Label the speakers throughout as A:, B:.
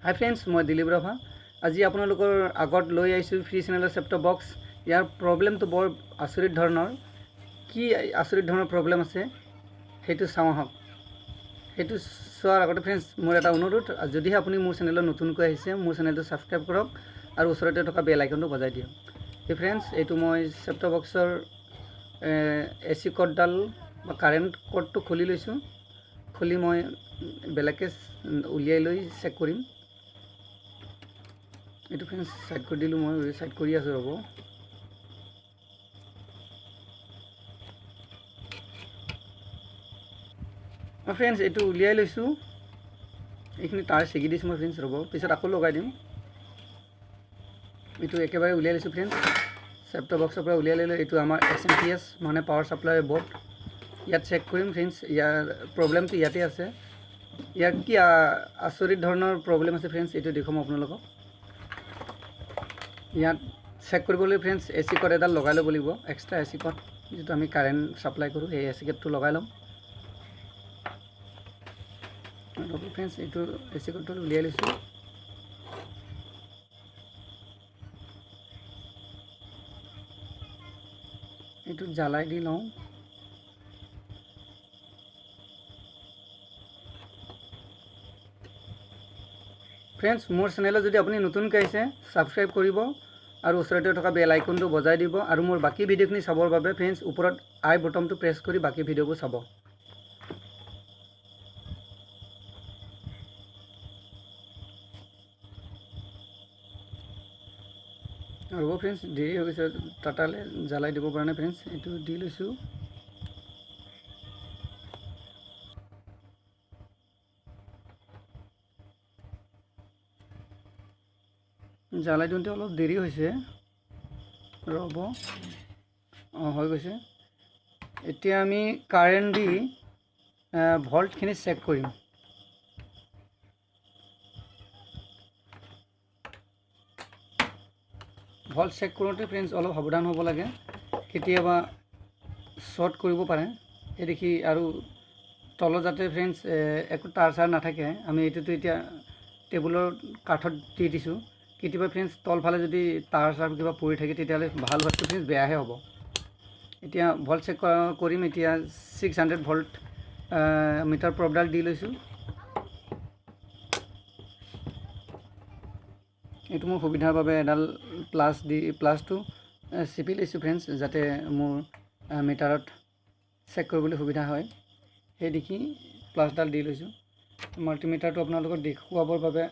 A: হাই friends, মই দিলীপ ৰাভা। আজি আপোনালোকৰ আগত লৈ আহিছোঁ ফ্ৰী চেনেলৰ চেপটপ বক্স। ইয়াৰ প্ৰব্লেমটো বৰ আচৰিত ধৰণৰ। কি আচৰিত ধৰণৰ প্ৰব্লেম আছে সেইটো চাওঁ আহক। সেইটো চোৱাৰ আগতে ফ্ৰেণ্ডছ, মোৰ এটা অনুৰোধ, যদিহে আপুনি মোৰ চেনেলত নতুনকৈ আহিছে, মোৰ চেনেলটো ছাবস্ক্ৰাইব কৰক আৰু ওচৰতে থকা বেল আইকনটো বজাই দিয়ক। এই ফ্ৰেণ্ডছ, এইটো মই চেপটপ বক্সৰ AC কৰ্ডডাল বা কাৰেণ্ট কৰ্ডটো খুলি লৈছোঁ। খুলি মই বেলেগকৈ উলিয়াই লৈ চেক কৰিম। এইটো ফ্ৰেণ্ডছ সাইড কৰি দিলোঁ, মই সাইড কৰি আছোঁ, ৰ'ব। ফ্ৰেণ্ডছ, এইটো উলিয়াই লৈছোঁ। এইখিনি তাৰ ছিগি দিছোঁ মই ফ্ৰেণ্ডছ, ৰ'ব, পিছত আকৌ লগাই দিম। এইটো একেবাৰে উলিয়াই লৈছোঁ ফ্ৰেণ্ডছ, চেপটপ বক্সৰ পৰা উলিয়াই ল'লোঁ। এইটো আমাৰ XMPS মানে পাৱাৰ ছাপ্লাই বৰ্ড। ইয়াত চেক কৰিম ফ্ৰেণ্ডছ, ইয়াৰ প্ৰব্লেমটো ইয়াতে আছে। ইয়াৰ কি আচৰিত ধৰণৰ প্ৰব্লেম আছে ফ্ৰেণ্ডছ, এইটো দেখুৱাম আপোনালোকক। ইয়াত চেক কৰিবলৈ ফ্ৰেণ্ডছ AC কৰ্ড এডাল লগাই ল'ব লাগিব, এক্সট্ৰা AC কৰ্ড, যিটো আমি কাৰেণ্ট ছাপ্লাই কৰোঁ, সেই AC কৰ্ডটো লগাই ল'ম। ৰ'ব ফ্ৰেণ্ডছ, এইটো AC কৰ্ডটো উলিয়াই লৈছোঁ। এইটো জ্বালাই দি লওঁ। ফ্ৰেণ্ডছ, মোৰ চেনেলত যদি আপুনি নতুনকৈ আহিছে, ছাবস্ক্ৰাইব কৰিব আৰু ওচৰতে থকা বেল আইকনটো বজাই দিব। আৰু মোৰ বাকী ভিডিঅ'খিনি চাবৰ বাবে ফ্ৰেণ্ডছ, ওপৰত আই বটনটো প্ৰেছ কৰি বাকী ভিডিঅ'বোৰ চাব। ৰ'ব ফ্ৰেণ্ডছ, দেৰি হৈ গৈছে, তাতালে জ্বালাই দিব পৰা নাই ফ্ৰেণ্ডছ। এইটো দি লৈছোঁ। জ্বালাই দিওঁতে অলপ দেৰি হৈছে, ৰ'ব। হৈ গৈছে। এতিয়া আমি কাৰেণ্ট দি ভল্টখিনি চেক কৰিম। ভল্ট চেক কৰোঁতে ফ্ৰেণ্ডছ অলপ সাৱধান হ'ব লাগে, কেতিয়াবা শ্বৰ্ট কৰিব পাৰে। এই দেখি আৰু তলত যাতে ফ্ৰেণ্ডছ একো তাঁৰ চাৰ নাথাকে। আমি এইটোতো এতিয়া টেবুলৰ কাঠত দি দিছোঁ। কেতিয়াবা ফ্ৰেণ্ডছ তলফালে যদি তাঁৰ চাৰ কিবা পৰি থাকে, তেতিয়াহ'লে ভাল হোৱাটো ফ্ৰেণ্ডছ বেয়াহে হ'ব। এতিয়া ভল্ট চেক কৰিম। এতিয়া 600 ভল্ট মিটাৰ প্ৰবডাল দি লৈছোঁ। এইটো মোৰ সুবিধাৰ বাবে এডাল প্লাছটো চিপি লৈছোঁ ফ্ৰেণ্ডছ, যাতে মোৰ মিটাৰত চেক কৰিবলৈ সুবিধা হয়। সেই দেখি প্লাছডাল দি লৈছোঁ। মাল্টিমিটাৰটো আপোনালোকক দেখুৱাবৰ বাবে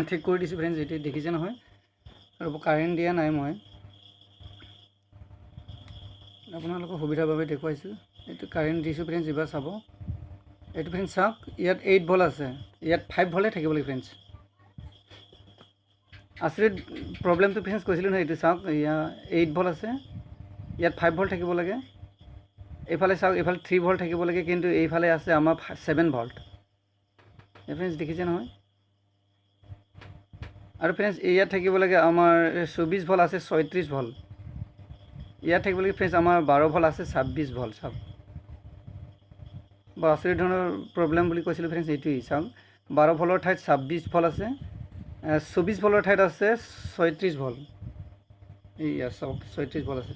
A: ঠিক কৰি দিছোঁ ফ্ৰেণ্ডছ, এইটো দেখিছে নহয়। আৰু কাৰেণ্ট দিয়া নাই, মই আপোনালোকৰ সুবিধাৰ বাবে দেখুৱাইছোঁ। এইটো কাৰেণ্ট দিছোঁ ফ্ৰেণ্ডছ, এইবাৰ চাব। এইটো ফ্ৰেণ্ডছ চাওক, ইয়াত 8 ভল্ট আছে, ইয়াত 5 ভল্টে থাকিব লাগে ফ্ৰেণ্ডছ। আচৰিত প্ৰব্লেমটো ফ্ৰেণ্ডছ কৈছিলোঁ নহয়। এইটো চাওক, ইয়াত 8 ভল্ট আছে, ইয়াত 5 ভল্ট থাকিব লাগে। এইফালে চাওক, এইফালে 3 ভল্ট থাকিব লাগে, কিন্তু এইফালে আছে আমাৰ 7 ভল্ট। এই ফ্ৰেণ্ডছ দেখিছে নহয়। আৰু ফ্ৰেণ্ডছ ইয়াত থাকিব লাগে আমাৰ 24 ভল্ট আছে, 36 ভল্ট। ইয়াত থাকিব লাগে ফ্ৰেণ্ডছ আমাৰ 12 ভল্ট আছে, 26 ভল্ট। চাওক, বৰ আচৰিত ধৰণৰ প্ৰব্লেম বুলি কৈছিলোঁ ফ্ৰেণ্ডছ। এইটোৱেই চাওক, 12 ভল্টৰ ঠাইত 26 ভল্ট আছে, 24 ভল্টৰ ঠাইত আছে 36 ভল্ট। এইয়া চাওক, 36 ভল্ট আছে।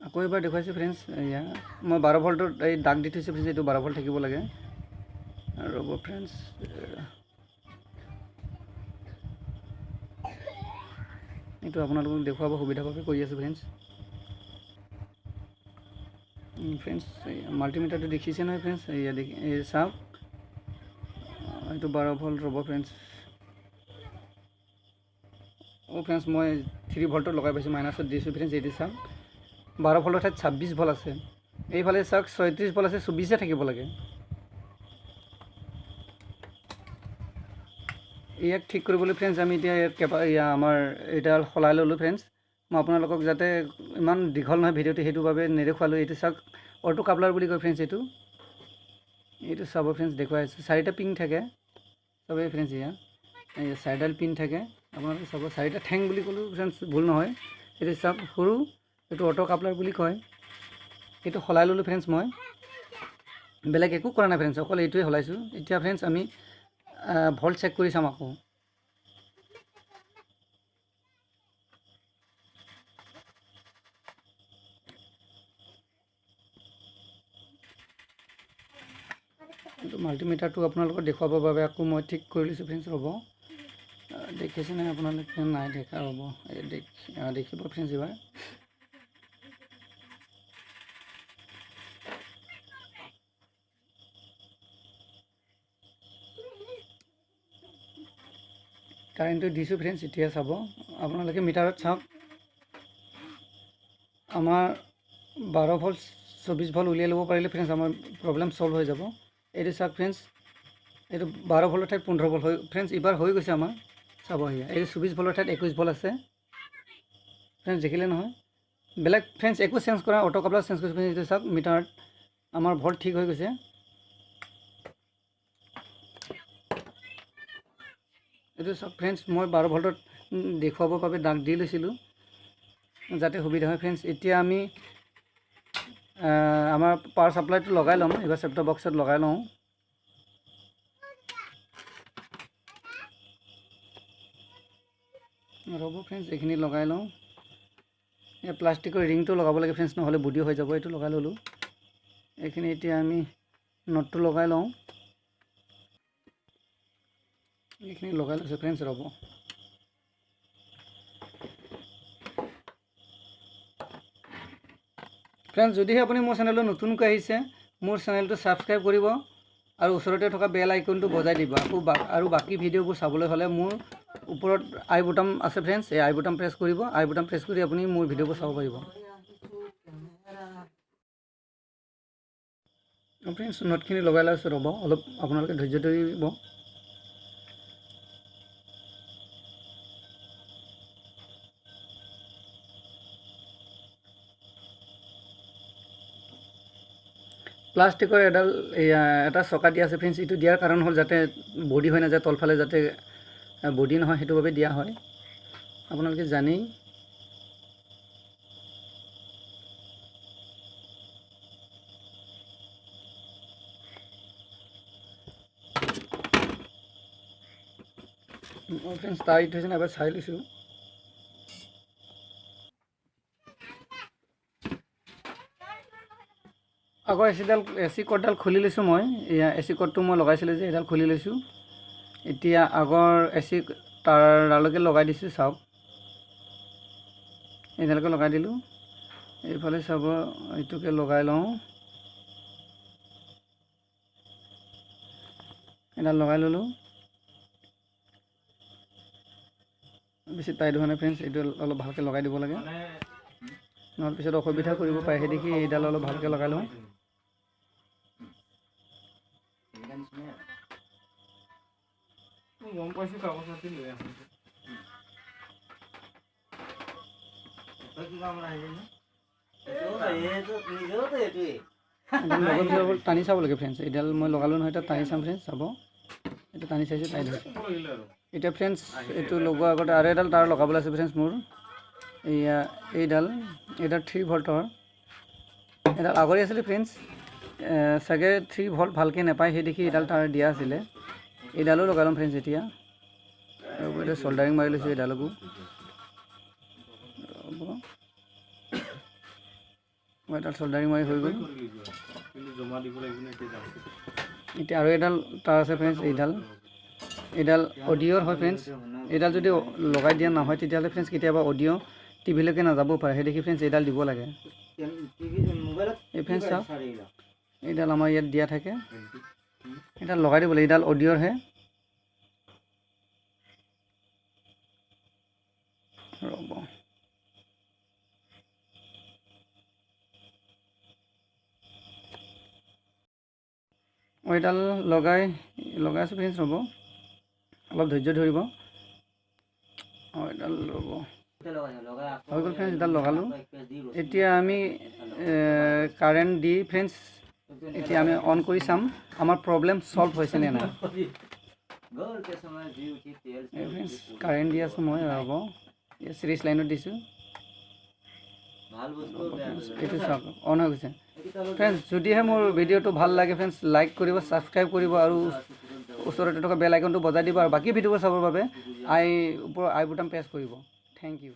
A: আকৌ এবাৰ দেখুৱাইছোঁ ফ্ৰেণ্ডছ। এয়া মই 12 ভল্টৰ এই দাগ দি থৈছোঁ ফ্ৰেণ্ডছ, এইটো 12 ভল্ট থাকিব লাগে। ৰ'ব ফ্ৰেণ্ডছ, এইটো আপোনালোকক দেখুৱাব সুবিধাৰ বাবে কৰি আছোঁ ফ্ৰেণ্ডছ। ফ্ৰেণ্ডছ মাল্টিমিটাৰটো দেখিছে নহয় ফ্ৰেণ্ডছ। এয়া এই চাওক, এইটো 12 ভল্ট। ৰ'ব ফ্ৰেণ্ডছ, ফ্ৰেণ্ডছ মই 3 ভল্টত লগাই পাইছোঁ, মাইনাছত দিছোঁ ফ্ৰেণ্ডছ। এইটো চাওক, 12 ভল্টৰ ঠাইত 26 ভল্ট আছে। এইফালে চাওক 36 ভল্ট আছে, 24 থাকিব লাগে। ইয়াক ঠিক কৰিবলৈ ফ্ৰেণ্ডছ আমি এতিয়া আমাৰ এইডাল সলাই ল'লোঁ ফ্ৰেণ্ডছ। মই আপোনালোকক যাতে ইমান দীঘল নহয় ভিডিঅ'টো, সেইটো বাবে নেদেখুৱালোঁ। এইটো চাওক, অটো কাপলাৰ বুলি কয় ফ্ৰেণ্ডছ। এইটো চাব ফ্ৰেণ্ডছ, দেখুৱাই আছোঁ। 4টা পিন থাকে চবেই ফ্ৰেণ্ডছ। এই 4ডাল পিন থাকে, আপোনালোকে চাব। 4টা ঠেং বুলি ক'লেও ফ্ৰেণ্ডছ ভুল নহয়। এইটো চাওক সৰু, এইটো অটো কাপলাৰ বুলি কয়। এইটো সলাই ল'লোঁ ফ্ৰেণ্ডছ মই। বেলেগ একো কৰা নাই ফ্ৰেণ্ডছ, অকল এইটোৱে সলাইছোঁ। এতিয়া ফ্ৰেণ্ডছ আমি ভল্ট চেক কৰি চাম আকৌ। কিন্তু মাল্টিমিটাৰটো আপোনালোকক দেখুৱাবৰ বাবে আকৌ মই ঠিক কৰি লৈছোঁ ফ্ৰেণ্ডছ। ৰ'ব, দেখিছে নাই আপোনালোকে? নাই দেখা। ৰ'ব, দেখিব ফ্ৰেণ্ডছ এইবাৰ। কাৰেণ্টটো দিছোঁ ফ্ৰেণ্ডছ। এতিয়া চাব আপোনালোকে মিটাৰত চাওক। আমাৰ 12 ভল্ট 24 ভল্ট উলিয়াই ল'ব পাৰিলে ফ্ৰেণ্ডছ আমাৰ প্ৰব্লেম ছল্ভ হৈ যাব। এইটো চাওক ফ্ৰেণ্ডছ, এইটো 12 ভল্টৰ ঠাইত 15 ভল্ট হৈ ফ্ৰেণ্ডছ এইবাৰ হৈ গৈছে আমাৰ। চাব সেয়া, এইটো 24 ভল্টৰ ঠাইত 21 ভল্ট আছে ফ্ৰেণ্ডছ, দেখিলে নহয়? বেলেগ ফ্ৰেণ্ডছ একো চেঞ্জ কৰা, অটো কাপলাৰ চেঞ্জ কৰিছোঁ ফ্ৰেণ্ডছ। এইটো চাওক মিটাৰত আমাৰ ভল্ট ঠিক হৈ গৈছে। এইটো চাওক ফ্ৰেণ্ডছ, মই 12 ভল্টত দেখুৱাবৰ বাবে দাগ দি লৈছিলোঁ যাতে সুবিধা হয় ফ্ৰেণ্ডছ। এতিয়া আমি আমাৰ পাৱাৰ ছাপ্লাইটো লগাই ল'ম। এইবাৰ চেপ্ট বক্সত লগাই লওঁ। ৰ'ব ফ্ৰেণ্ডছ, এইখিনি লগাই লওঁ। এই প্লাষ্টিকৰ ৰিংটো লগাব লাগে ফ্ৰেণ্ডছ, নহ'লে বুডি হৈ যাব। এইটো লগাই ল'লোঁ। এইখিনি এতিয়া আমি নটটো লগাই লওঁ। এইখিনি লগাই লৈছোঁ ফ্ৰেণ্ডছ। ৰ'ব, ফ্ৰেণ্ডছ যদিহে আপুনি মোৰ চেনেলটো নতুনকৈ আহিছে, মোৰ চেনেলটো ছাবস্ক্ৰাইব কৰিব আৰু ওচৰতে থকা বেল আইকনটো বজাই দিব। আৰু বাকী ভিডিঅ'বোৰ চাবলৈ হ'লে মোৰ ওপৰত আই বুটাম আছে ফ্ৰেণ্ডছ, এই আই বুটাম প্ৰেছ কৰিব। আই বুটাম প্ৰেছ কৰি আপুনি মোৰ ভিডিঅ'বোৰ চাব পাৰিব। ফ্ৰেণ্ডছ নটখিনি লগাই লৈছোঁ। ৰ'ব, অলপ আপোনালোকে ধৈৰ্য ধৰিব। প্লাষ্টিকৰ এটা চকা দিয়া আছে ফ্ৰেণ্ডছ। এইটো দিয়াৰ কাৰণ হ'ল যাতে বডি হৈ নাযায়, তলফালে যাতে বডি নহয়, সেইটো বাবে দিয়া হয়। আপোনালোকে জানেই। ফ্ৰেণ্ডছ টাইট হৈছে নাই এবাৰ চাই লৈছোঁ। আগৰ এচি কৰ্ডডাল খুলি লৈছোঁ মই। এয়া এচি কৰ্ডটো মই লগাইছিলোঁ যে, এইডাল খুলি লৈছোঁ। এতিয়া আগৰ এচি তাৰলৈকে লগাই দিছোঁ। চাওক, এইডালকে লগাই দিলোঁ। এইফালে চাব, এইটোকে লগাই লওঁ। এডাল লগাই ল'লোঁ। বেছি টাইট হোৱা নাই ফ্ৰেণ্ডছ, এইটো অলপ ভালকৈ লগাই দিব লাগে, নহ'লে পিছত অসুবিধা কৰিব পাৰে। সেই দেখি এইডাল অলপ ভালকৈ লগাই লওঁ। গম পাইছোঁ, কাগজ পাতি লৈ আহোঁ। টানি চাব লাগে ফ্ৰেণ্ডছ। এইডাল মই লগালোঁ নহয়, এতিয়া টানি চাম ফ্ৰেণ্ডছ। চাব, এইটো টানি চাইছোঁ, টাইট হৈছে। এতিয়া ফ্ৰেণ্ডছ এইটো লগোৱাৰ আগতে আৰু এডাল তাঁৰ লগাবলৈ আছে ফ্ৰেণ্ডছ মোৰ। এইডাল 3 ভল্টৰ এডাল আগৰি আছিলে ফ্ৰেণ্ডছ। চাগে 3 ভল্ট ভালকৈ নাপায়, সেই দেখি এইডাল তাঁৰ দিয়া আছিলে। এইডালো লগাই ল'ম ফ্ৰেণ্ডছ। এতিয়া এতিয়া চল্ডাৰিং মাৰি লৈছোঁ এইডালকো। মই এডাল চল্ডাৰিং মাৰি হৈ গ'ল। এতিয়া আৰু এডাল তাঁৰ আছে ফ্ৰেণ্ডছ। এইডাল অডিঅ'ৰ হয় ফ্ৰেণ্ডছ। এইডাল যদি লগাই দিয়া নহয়, তেতিয়াহ'লে ফ্ৰেণ্ডছ কেতিয়াবা অডিঅ' টিভিলৈকে নাযাবও পাৰে। সেই দেখি ফ্ৰেণ্ডছ এইডাল দিব লাগে। এই ফ্ৰেণ্ডছ চাওক, এইডাল আমাৰ ইয়াত দিয়া থাকে। এইডাল লগাই দিব লাগে। এইডাল অডিঅ'ৰহে। ৰ'ব, মই এইডাল লগাই আছোঁ ফ্ৰেণ্ডছ। ৰ'ব, অলপ ধৈৰ্য ধৰিব। এইডাল ৰ'ব, হৈ গ'ল ফ্ৰেণ্ডছ। এইডাল লগালোঁ। এতিয়া আমি কাৰেণ্ট দি ফ্ৰেণ্ডছ, এতিয়া আমি অন কৰি চাম আমাৰ প্ৰব্লেম ছল্ভ হৈছে নে নাই। ফ্ৰেণ্ডছ কাৰেণ্ট দি আছোঁ মই। ৰ'ব, চিৰিজ লাইনত দিছোঁ। এইটো চাওক, অন হৈ গৈছে। ফ্ৰেণ্ডছ যদিহে মোৰ ভিডিঅ'টো ভাল লাগে ফ্ৰেণ্ডছ লাইক কৰিব, ছাবস্ক্ৰাইব কৰিব আৰু ওচৰতে থকা বেল আইকনটো বজাই দিব আৰু বাকী ভিডিঅ'বোৰ চাবৰ বাবে আই বুটাম প্ৰেছ কৰিব। Thank U.